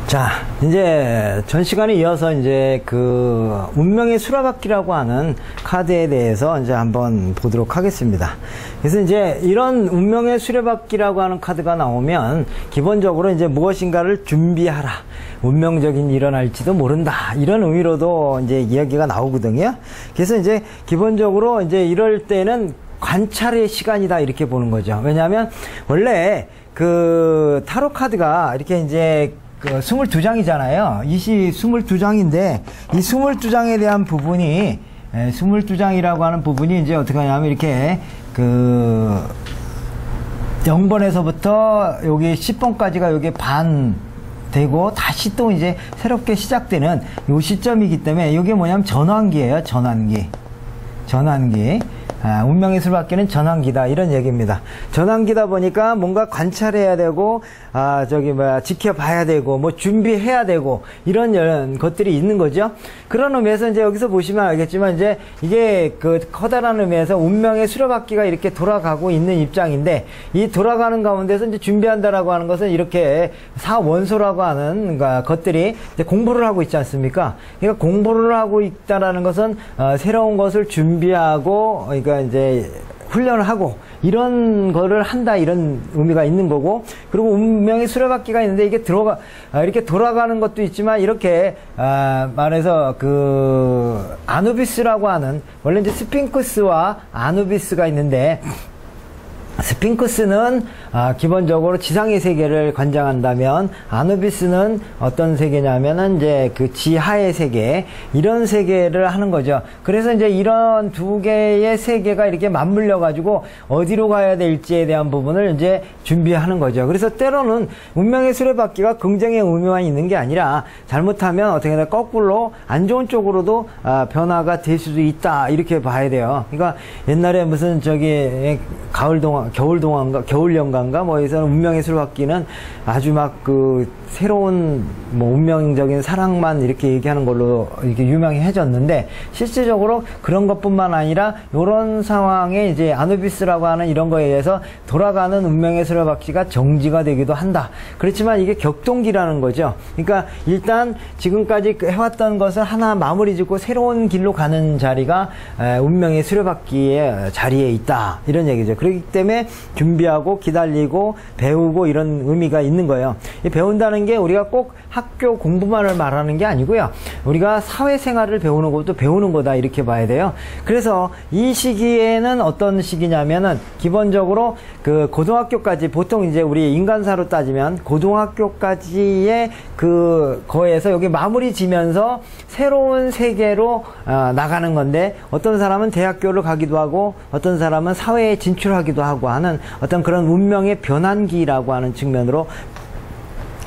자, 이제 전 시간에 이어서 이제 그 운명의 수레바퀴라고 하는 카드에 대해서 이제 한번 보도록 하겠습니다. 그래서 이제 이런 운명의 수레바퀴라고 하는 카드가 나오면 기본적으로 이제 무엇인가를 준비하라. 운명적인 일이 일어날지도 모른다. 이런 의미로도 이제 이야기가 나오거든요. 그래서 이제 기본적으로 이제 이럴 때는 관찰의 시간이다. 이렇게 보는 거죠. 왜냐하면 원래 그 타로 카드가 이렇게 이제 22장이잖아요. 이 22장인데, 이 22장에 대한 부분이, 22장이라고 하는 부분이 이제 어떻게 하냐면, 이렇게, 0번에서부터 여기 10번까지가 여기 반 되고, 다시 또 이제 새롭게 시작되는 요 시점이기 때문에, 이게 뭐냐면 전환기예요, 전환기. 운명의 수레바퀴는 전환기다 이런 얘기입니다. 전환기다 보니까 뭔가 관찰해야 되고 지켜봐야 되고 뭐 준비해야 되고 이런 것들이 있는 거죠. 그런 의미에서 이제 여기서 보시면 알겠지만 이제 이게 그 커다란 의미에서 운명의 수레바퀴가 이렇게 돌아가고 있는 입장인데 이 돌아가는 가운데서 이제 준비한다라고 하는 것은 이렇게 사원소라고 하는 것들이 이제 공부를 하고 있지 않습니까? 그러니까 공부를 하고 있다라는 것은 새로운 것을 준비하고 그러니까 이제 훈련을 하고 이런 거를 한다 이런 의미가 있는 거고 그리고 운명의 수레바퀴가 있는데 이게 이렇게 돌아가는 것도 있지만 이렇게 말해서 그 아누비스라고 하는 원래 이제 스핑크스와 아누비스가 있는데 스핑크스는 기본적으로 지상의 세계를 관장한다면 아누비스는 어떤 세계냐면은 이제 그 지하의 세계 이런 세계를 하는 거죠. 그래서 이제 이런 두 개의 세계가 이렇게 맞물려 가지고 어디로 가야 될지에 대한 부분을 이제 준비하는 거죠. 그래서 때로는 운명의 수레바퀴가 긍정의 의미만 있는 게 아니라 잘못하면 어떻게 되나 거꾸로 안 좋은 쪽으로도 변화가 될 수도 있다 이렇게 봐야 돼요. 그러니까 옛날에 무슨 겨울연가인가 뭐에서는 운명의 수레바퀴는 아주 막 그 새로운 뭐 운명적인 사랑만 이렇게 얘기하는 걸로 이렇게 유명해졌는데 실질적으로 그런 것뿐만 아니라 이런 상황에 이제 아누비스라고 하는 이런 거에 의해서 돌아가는 운명의 수레바퀴가 정지가 되기도 한다. 그렇지만 이게 격동기라는 거죠. 그러니까 일단 지금까지 해왔던 것을 하나 마무리 짓고 새로운 길로 가는 자리가 운명의 수레바퀴의 자리에 있다. 이런 얘기죠. 그렇기 때문에 준비하고 기다리고 배우고 이런 의미가 있는 거예요. 이 배운다는 게 우리가 꼭 학교 공부만을 말하는 게 아니고요. 우리가 사회생활을 배우는 것도 배우는 거다 이렇게 봐야 돼요. 그래서 이 시기에는 어떤 시기냐면은 기본적으로 그 고등학교까지 보통 이제 우리 인간사로 따지면 고등학교까지의 그 거에서 여기 마무리 지면서 새로운 세계로 나가는 건데 어떤 사람은 대학교를 가기도 하고 어떤 사람은 사회에 진출하기도 하고 하는 어떤 그런 운명의 변환기라고 하는 측면으로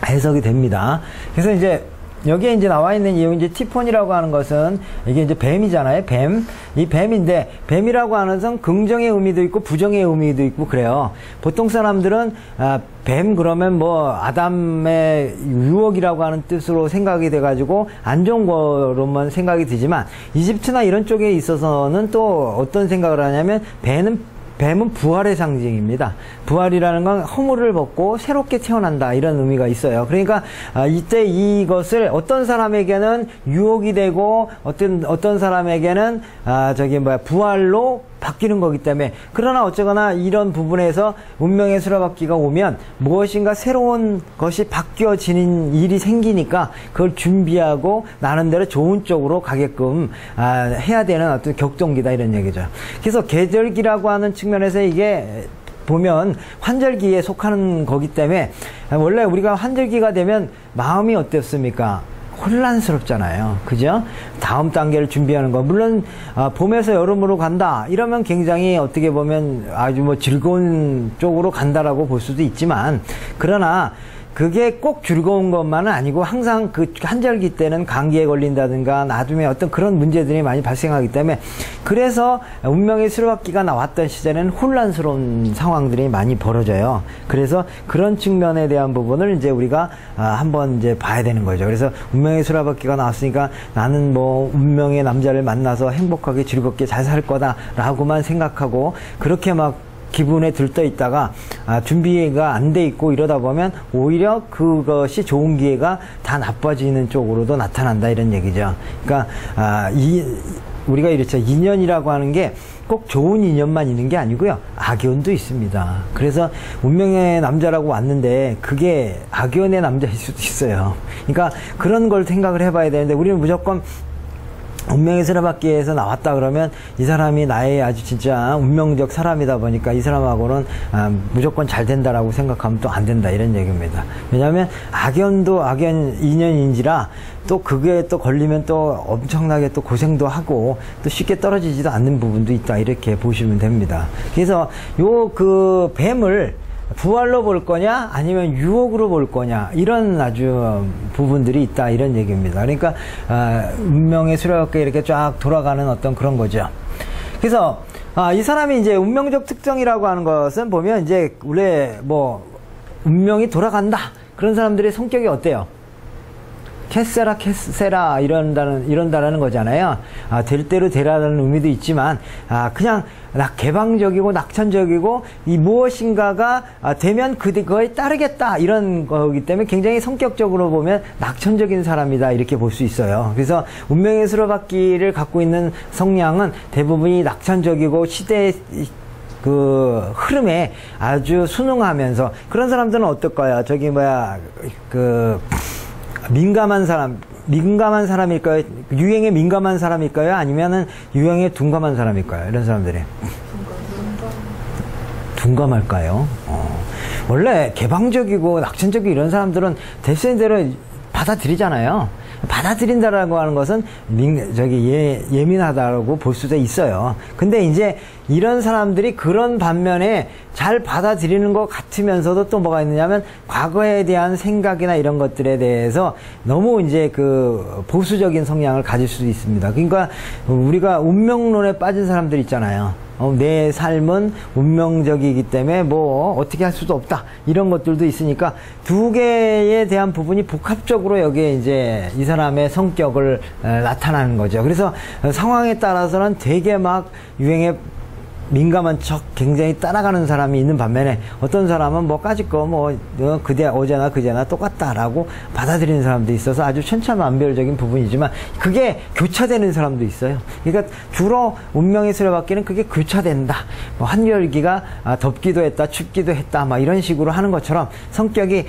해석이 됩니다. 그래서 이제 여기에 이제 나와 있는 이 이제 티폰이라고 하는 것은 이게 이제 뱀이잖아요. 뱀. 이 뱀인데 뱀이라고 하는 것은 긍정의 의미도 있고 부정의 의미도 있고 그래요. 보통 사람들은 뱀 그러면 뭐 아담의 유혹이라고 하는 뜻으로 생각이 돼가지고 안 좋은 거로만 생각이 되지만 이집트나 이런 쪽에 있어서는 또 어떤 생각을 하냐면 뱀은 부활의 상징입니다. 부활이라는 건 허물을 벗고 새롭게 태어난다 이런 의미가 있어요. 그러니까 이때 이것을 어떤 사람에게는 유혹이 되고 어떤 사람에게는 부활로 바뀌는 거기 때문에 그러나 어쩌거나 이런 부분에서 운명의 수레바퀴가 오면 무엇인가 새로운 것이 바뀌어지는 일이 생기니까 그걸 준비하고 나름대로 좋은 쪽으로 가게끔 해야 되는 어떤 격동기다 이런 얘기죠. 그래서 계절기라고 하는 측면에서 이게 보면 환절기에 속하는 거기 때문에 원래 우리가 환절기가 되면 마음이 어땠습니까? 혼란스럽잖아요. 그죠? 다음 단계를 준비하는 거. 물론, 봄에서 여름으로 간다. 이러면 굉장히 어떻게 보면 아주 뭐 즐거운 쪽으로 간다라고 볼 수도 있지만, 그러나, 그게 꼭 즐거운 것만은 아니고 항상 그 한절기 때는 감기에 걸린다든가 나중에 어떤 그런 문제들이 많이 발생하기 때문에 그래서 운명의 수레바퀴가 나왔던 시절에는 혼란스러운 상황들이 많이 벌어져요. 그래서 그런 측면에 대한 부분을 이제 우리가 한번 이제 봐야 되는 거죠. 그래서 운명의 수레바퀴가 나왔으니까 나는 뭐 운명의 남자를 만나서 행복하게 즐겁게 잘 살 거다라고만 생각하고 그렇게 막 기분에 들떠 있다가 준비가 안 돼 있고 이러다 보면 오히려 그것이 좋은 기회가 다 나빠지는 쪽으로도 나타난다 이런 얘기죠. 그러니까 우리가 이랬죠. 인연이라고 하는 게 꼭 좋은 인연만 있는 게 아니고요. 악연도 있습니다. 그래서 운명의 남자라고 왔는데 그게 악연의 남자일 수도 있어요. 그러니까 그런 걸 생각을 해봐야 되는데 우리는 무조건 운명의 수레바퀴에서 나왔다 그러면 이 사람이 나의 아주 진짜 운명적 사람이다 보니까 이 사람하고는 무조건 잘 된다라고 생각하면 또 안 된다 이런 얘기입니다. 왜냐하면 악연도 악연 인연인지라 또 그게 또 걸리면 또 엄청나게 또 고생도 하고 또 쉽게 떨어지지도 않는 부분도 있다 이렇게 보시면 됩니다. 그래서 요 뱀을 부활로 볼 거냐 아니면 유혹으로 볼 거냐 이런 아주 부분들이 있다 이런 얘기입니다. 그러니까 운명의 수레바퀴 이렇게 쫙 돌아가는 어떤 그런 거죠. 그래서 이 사람이 이제 운명적 특성이라고 하는 것은 보면 이제 원래 뭐 운명이 돌아간다 그런 사람들의 성격이 어때요? 캐세라 이런다라는 거잖아요. 될 대로 되라는 의미도 있지만 그냥 개방적이고 낙천적이고 이 무엇인가가 되면 그거에 따르겠다 이런 거기 때문에 굉장히 성격적으로 보면 낙천적인 사람이다 이렇게 볼 수 있어요. 그래서 운명의 수레바퀴를 갖고 있는 성향은 대부분이 낙천적이고 시대의 그 흐름에 아주 순응하면서 그런 사람들은 어떨까요? 민감한 사람일까요? 유행에 민감한 사람일까요? 아니면은 유행에 둔감한 사람일까요? 이런 사람들이. 둔감할까요? 원래 개방적이고 낙천적이고 이런 사람들은 대세인 대로 받아들이잖아요. 받아들인다라고 하는 것은 예민하다라고 볼 수도 있어요. 근데 이제 이런 사람들이 그런 반면에 잘 받아들이는 것 같으면서도 또 뭐가 있느냐면 과거에 대한 생각이나 이런 것들에 대해서 너무 이제 그 보수적인 성향을 가질 수도 있습니다. 그러니까 우리가 운명론에 빠진 사람들 있잖아요. 내 삶은 운명적이기 때문에 뭐 어떻게 할 수도 없다 이런 것들도 있으니까 두 개에 대한 부분이 복합적으로 여기에 이제 이 사람의 성격을 나타나는 거죠. 그래서 상황에 따라서는 되게 막 유행에 민감한 척 굉장히 따라가는 사람이 있는 반면에 어떤 사람은 뭐 까짓거 어제나 그제나 똑같다라고 받아들이는 사람도 있어서 아주 천차만별적인 부분이지만 그게 교차되는 사람도 있어요. 그러니까 주로 운명의 수레바퀴는 그게 교차된다. 한겨울기가 덥기도 했다, 춥기도 했다, 막 이런 식으로 하는 것처럼 성격이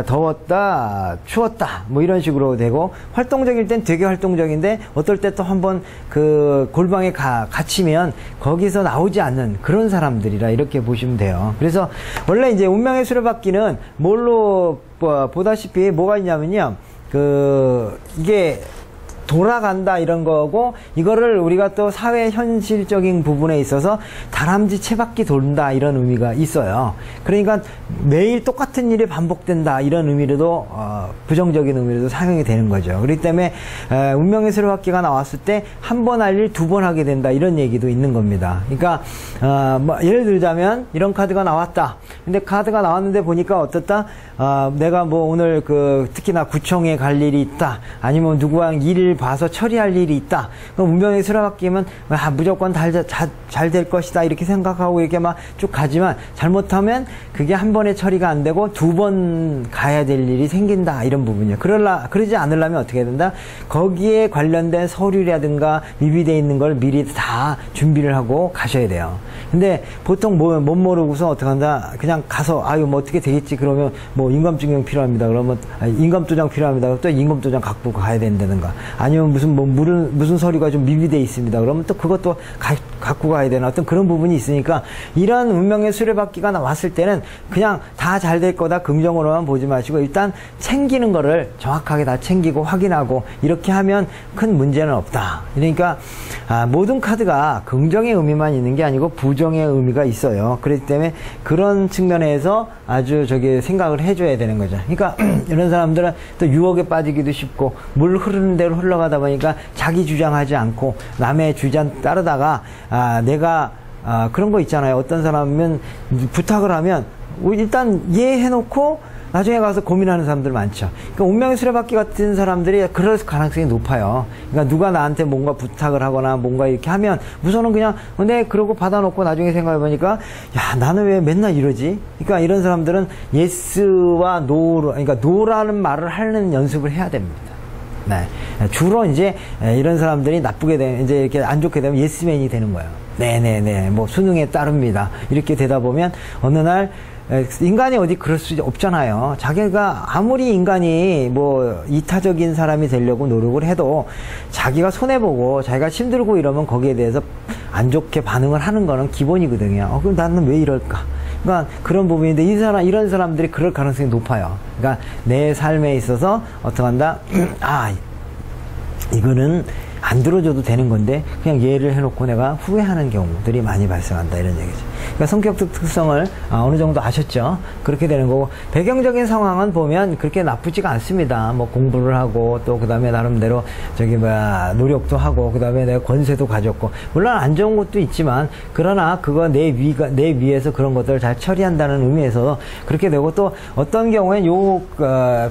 더웠다, 추웠다, 뭐 이런 식으로 되고 활동적일 땐 되게 활동적인데 어떨 때 또 한번 그 골방에 갇히면 거기서 나오지 않는 그런 사람들이라 이렇게 보시면 돼요. 그래서 원래 이제 운명의 수레바퀴는 뭘로 보다시피 뭐가 있냐면요. 이게 돌아간다 이런 거고 이거를 우리가 또 사회 현실적인 부분에 있어서 다람쥐 채바퀴 돈다 이런 의미가 있어요. 그러니까 매일 똑같은 일이 반복된다 이런 의미로도 부정적인 의미로도 사용이 되는 거죠. 그렇기 때문에 운명의 수레바퀴가 나왔을 때 한 번 할 일 두 번 하게 된다 이런 얘기도 있는 겁니다. 그러니까 예를 들자면 이런 카드가 나왔다. 근데 카드가 나왔는데 보니까 어떻다? 내가 뭐 오늘 특히나 구청에 갈 일이 있다. 아니면 누구랑 일을 봐서 처리할 일이 있다. 그럼 운명의 수레바퀴면 무조건 잘 될 것이다 이렇게 생각하고 이렇게 막 쭉 가지만 잘못하면 그게 한 번에 처리가 안 되고 두 번 가야 될 일이 생긴다 이런 부분이요. 그러지 않으려면 어떻게 해야 된다? 거기에 관련된 서류라든가 미비되어 있는 걸 미리 다 준비를 하고 가셔야 돼요. 근데 보통 못 모르고서 어떻게 한다? 그냥 가서 뭐 어떻게 되겠지 그러면 뭐 인감증명 필요합니다. 그러면 인감도장 필요합니다. 그럼 또 인감도장 갖고 가야 된다든가 아니면 무슨 서류가 좀 미비되어 있습니다. 그러면 또 그것도 갖고 가야 되나 어떤 그런 부분이 있으니까 이런 운명의 수레바퀴가 나왔을 때는 그냥 다 잘 될 거다 긍정으로만 보지 마시고 일단 챙기는 거를 정확하게 다 챙기고 확인하고 이렇게 하면 큰 문제는 없다. 그러니까 모든 카드가 긍정의 의미만 있는 게 아니고 부정의 의미가 있어요. 그렇기 때문에 그런 측면에서 아주 생각을 해줘야 되는 거죠. 그러니까 이런 사람들은 또 유혹에 빠지기도 쉽고 물 흐르는 대로 흘러가다 보니까 자기 주장하지 않고 남의 주장 따르다가 내가 그런 거 있잖아요. 어떤 사람은 부탁을 하면 일단 해놓고 나중에 가서 고민하는 사람들 많죠. 그러니까 운명의 수레바퀴 같은 사람들이 그럴 가능성이 높아요. 그러니까 누가 나한테 뭔가 부탁을 하거나 뭔가 이렇게 하면 우선은 그냥 네 그러고 받아놓고 나중에 생각해보니까 야 나는 왜 맨날 이러지? 그러니까 이런 사람들은 예스와 노로, 그러니까 노라는 말을 하는 연습을 해야 됩니다. 네. 주로 이제 이런 사람들이 나쁘게 되면, 이제 이렇게 안 좋게 되면 예스맨이 되는 거예요. 네네네. 뭐 수능에 따릅니다. 이렇게 되다 보면 어느 날 인간이 어디 그럴 수 없잖아요. 자기가 아무리 인간이 뭐 이타적인 사람이 되려고 노력을 해도 자기가 손해보고 자기가 힘들고 이러면 거기에 대해서 안 좋게 반응을 하는 거는 기본이거든요. 그럼 나는 왜 이럴까? 그러니까 그런 부분인데 이런 사람들이 그럴 가능성이 높아요. 그러니까 내 삶에 있어서 어떡한다? 이거는 안 들어줘도 되는 건데 그냥 예를 해놓고 내가 후회하는 경우들이 많이 발생한다 이런 얘기죠. 그러니까 성격 특성을 어느 정도 아셨죠? 그렇게 되는 거고 배경적인 상황은 보면 그렇게 나쁘지가 않습니다. 뭐 공부를 하고 또 그 다음에 나름대로 노력도 하고 그 다음에 내가 권세도 가졌고 물론 안 좋은 것도 있지만 그러나 그거 내 위에서 그런 것들을 잘 처리한다는 의미에서 그렇게 되고 또 어떤 경우엔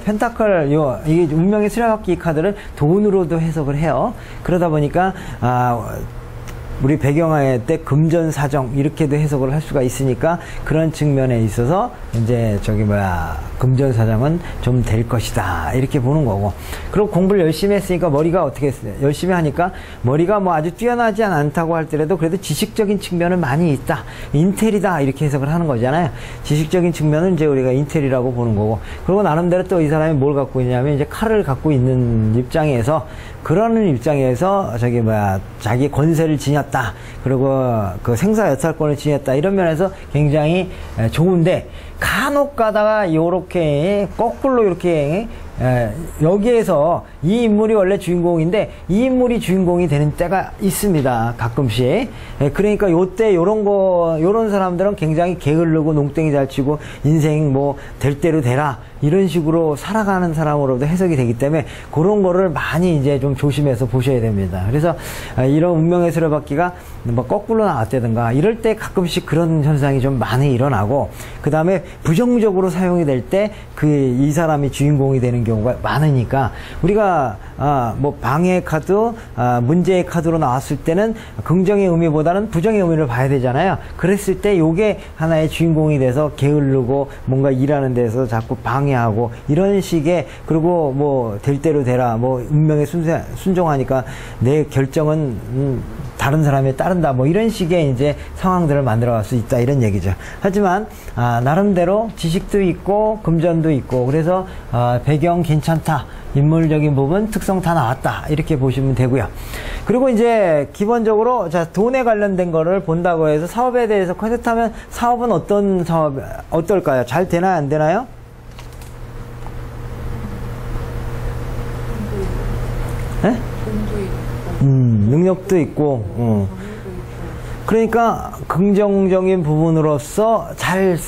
펜타클 이게 운명의 수레바퀴 카드를 돈으로도 해석을 해요. 그러다 보니까 우리 배경화의 때 금전사정 이렇게도 해석을 할 수가 있으니까 그런 측면에 있어서 이제 금전사정은 좀 될 것이다 이렇게 보는 거고 그리고 공부를 열심히 했으니까 머리가 어떻게 했어요? 열심히 하니까 머리가 뭐 아주 뛰어나지 않다고 할때라도 그래도 지식적인 측면은 많이 있다 인텔이다 이렇게 해석을 하는 거잖아요. 지식적인 측면은 이제 우리가 인텔이라고 보는 거고 그리고 나름대로 또 이 사람이 뭘 갖고 있냐면 이제 칼을 갖고 있는 입장에서 그러는 입장에서 자기 권세를 지녔다. 그리고 그 생사 여탈권을 지녔다. 이런 면에서 굉장히 좋은데 간혹 가다가 요렇게 거꾸로 이렇게 여기에서 이 인물이 원래 주인공인데 이 인물이 주인공이 되는 때가 있습니다. 가끔씩. 그러니까 요때 요런 사람들은 굉장히 게으르고 농땡이 잘 치고 인생 뭐 될 대로 되라 이런 식으로 살아가는 사람으로도 해석이 되기 때문에 그런 거를 많이 이제 좀 조심해서 보셔야 됩니다. 그래서 이런 운명의 수레바퀴가 뭐 거꾸로 나왔다든가 이럴 때 가끔씩 그런 현상이 좀 많이 일어나고 그 다음에 부정적으로 사용이 될 때 이 사람이 주인공이 되는 경우가 많으니까 우리가 뭐 방해의 카드, 문제의 카드로 나왔을 때는 긍정의 의미보다는 부정의 의미를 봐야 되잖아요. 그랬을 때 요게 하나의 주인공이 돼서 게으르고 뭔가 일하는 데서 자꾸 방해하고 이런 식의 그리고 뭐 될 대로 되라 뭐 운명에 순종하니까 내 결정은 다른 사람에 따른다 뭐 이런 식의 이제 상황들을 만들어 갈 수 있다 이런 얘기죠. 하지만 나름대로 지식도 있고 금전도 있고 그래서 배경 괜찮다 인물적인 부분 특성 다 나왔다 이렇게 보시면 되고요. 그리고 이제 기본적으로 돈에 관련된 거를 본다고 해서 사업에 대해서 컨셉하면 사업은 어떤 사업 어떨까요? 잘 되나요 안 되나요? 네? 능력도 있고 그러니까 긍정적인 부분으로서 잘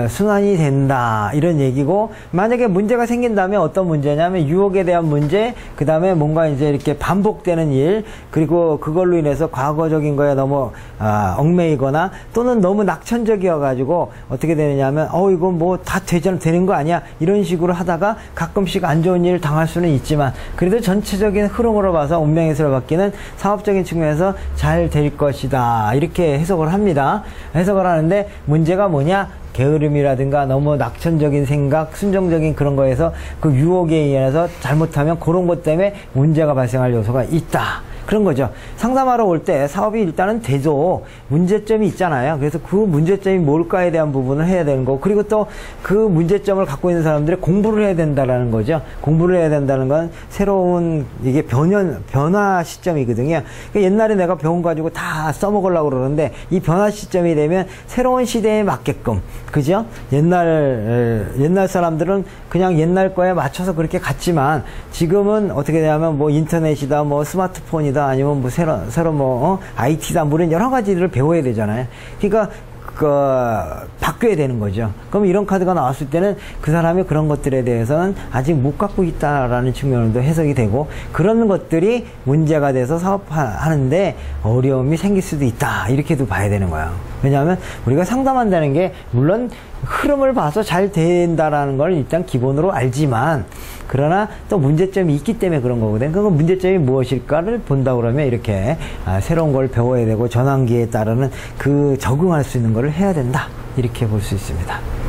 순환이 된다 이런 얘기고 만약에 문제가 생긴다면 어떤 문제냐면 유혹에 대한 문제 그 다음에 뭔가 이제 이렇게 반복되는 일 그리고 그걸로 인해서 과거적인 거에 너무 얽매이거나 또는 너무 낙천적이어 가지고 어떻게 되느냐면 이건 뭐 다 되는 거 아니야 이런 식으로 하다가 가끔씩 안 좋은 일을 당할 수는 있지만 그래도 전체적인 흐름으로 봐서 운명의 수레바퀴는 사업적인 측면에서 잘 될 것이다 이렇게 해석을 합니다. 해석을 하는데 문제가 뭐냐? 게으름이라든가 너무 낙천적인 생각, 순정적인 그런 거에서 그 유혹에 의해서 잘못하면 그런 것 때문에 문제가 발생할 요소가 있다. 그런 거죠. 상담하러 올 때 사업이 일단은 돼도 문제점이 있잖아요. 그래서 그 문제점이 뭘까에 대한 부분을 해야 되는 거고 그리고 또 그 문제점을 갖고 있는 사람들이 공부를 해야 된다라는 거죠. 공부를 해야 된다는 건 새로운 이게 변화 시점이거든요. 그러니까 옛날에 내가 배운 가지고 다 써먹으려고 그러는데 이 변화 시점이 되면 새로운 시대에 맞게끔 그죠? 옛날 사람들은 그냥 옛날 거에 맞춰서 그렇게 갔지만 지금은 어떻게 되냐면 뭐 인터넷이다 뭐 스마트폰이다 아니면 뭐 새로 뭐 IT다 뭐 이런 여러 가지를 배워야 되잖아요. 그러니까 바뀌어야 되는 거죠. 그럼 이런 카드가 나왔을 때는 그 사람이 그런 것들에 대해서는 아직 못 갖고 있다라는 측면으로도 해석이 되고 그런 것들이 문제가 돼서 사업하는데 어려움이 생길 수도 있다 이렇게도 봐야 되는 거예요. 왜냐하면 우리가 상담한다는 게 물론 흐름을 봐서 잘 된다라는 걸 일단 기본으로 알지만, 그러나 또 문제점이 있기 때문에 그런 거거든. 그 문제점이 무엇일까를 본다 그러면 이렇게 새로운 걸 배워야 되고 전환기에 따르는 그 적응할 수 있는 거를 해야 된다, 이렇게 볼 수 있습니다.